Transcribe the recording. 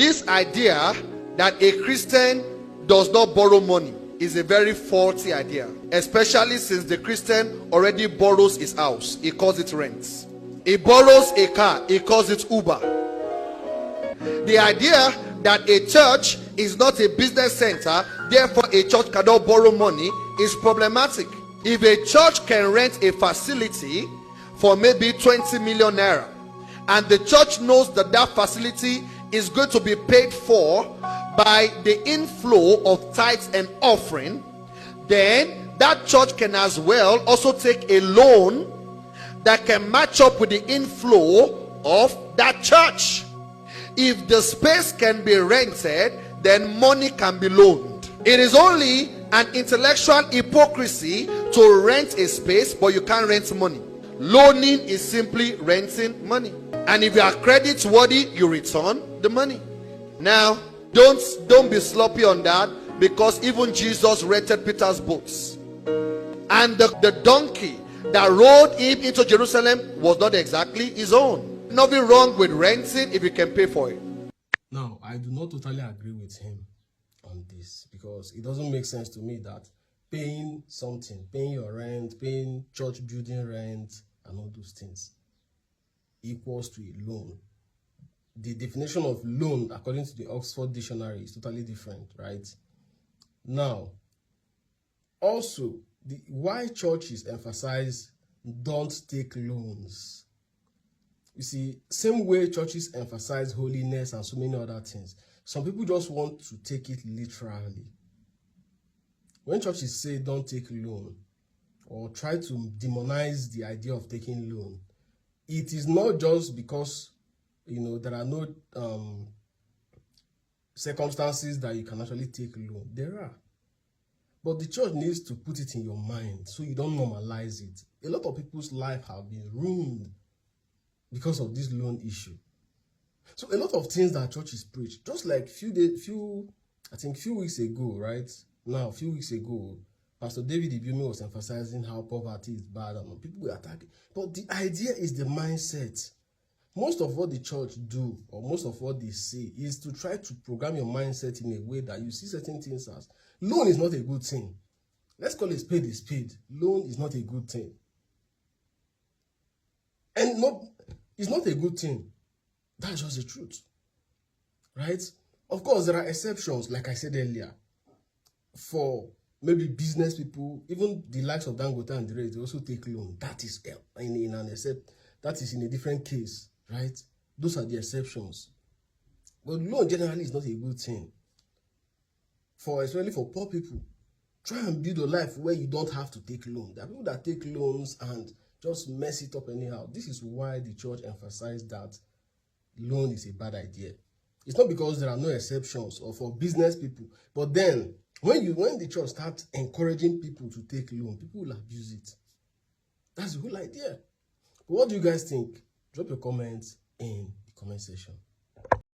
This idea that a Christian does not borrow money is a very faulty idea, especially since the Christian already borrows his house. He calls it rent. He borrows a car. He calls it Uber. The idea that a church is not a business center, therefore a church cannot borrow money, is problematic. If a church can rent a facility for maybe 20 million naira, and the church knows that that facility is going to be paid for by the inflow of tithes and offering, then that church can as well also take a loan that can match up with the inflow of that church. If the space can be rented, then money can be loaned. It is only an intellectual hypocrisy to rent a space, but you can't rent money. Loaning is simply renting money. And if you are credit worthy, you return the money. Now, don't be sloppy on that, because even Jesus rented Peter's boats. And the donkey that rode him into Jerusalem was not exactly his own. Nothing wrong with renting if you can pay for it. Now, I do not totally agree with him on this, because it doesn't make sense to me that paying something, paying your rent, paying church building rent, and all those things equals to a loan. The definition of loan, according to the Oxford Dictionary, is totally different, right? Now, also, why churches emphasize don't take loans. You see, same way churches emphasize holiness and so many other things, some people just want to take it literally. When churches say don't take loan, or try to demonize the idea of taking loan, it is not just because, there are no circumstances that you can actually take loan. There are. But the church needs to put it in your mind so you don't normalize it. A lot of people's life have been ruined because of this loan issue. So a lot of things that churches preach, just like few weeks ago, right? Now, a few weeks ago, Pastor David Ibiumi was emphasizing how poverty is bad and people were attacking. But the idea is the mindset. Most of what the church do, or most of what they say, is to try to program your mindset in a way that you see certain things as loan is not a good thing. Let's call it spade is spade. Loan is not a good thing. And it's not a good thing. That's just the truth. Right? Of course, there are exceptions, like I said earlier. For maybe business people, even the likes of Dangote and the rest, they also take loan. That is in a different case, right? Those are the exceptions. But loan generally is not a good thing. Especially for poor people. Try and build a life where you don't have to take loans. There are people that take loans and just mess it up anyhow. This is why the church emphasized that loan is a bad idea. It's not because there are no exceptions or for business people, but then when the church starts encouraging people to take loan, people will abuse it. That's the whole idea. But what do you guys think? Drop your comments in the comment section.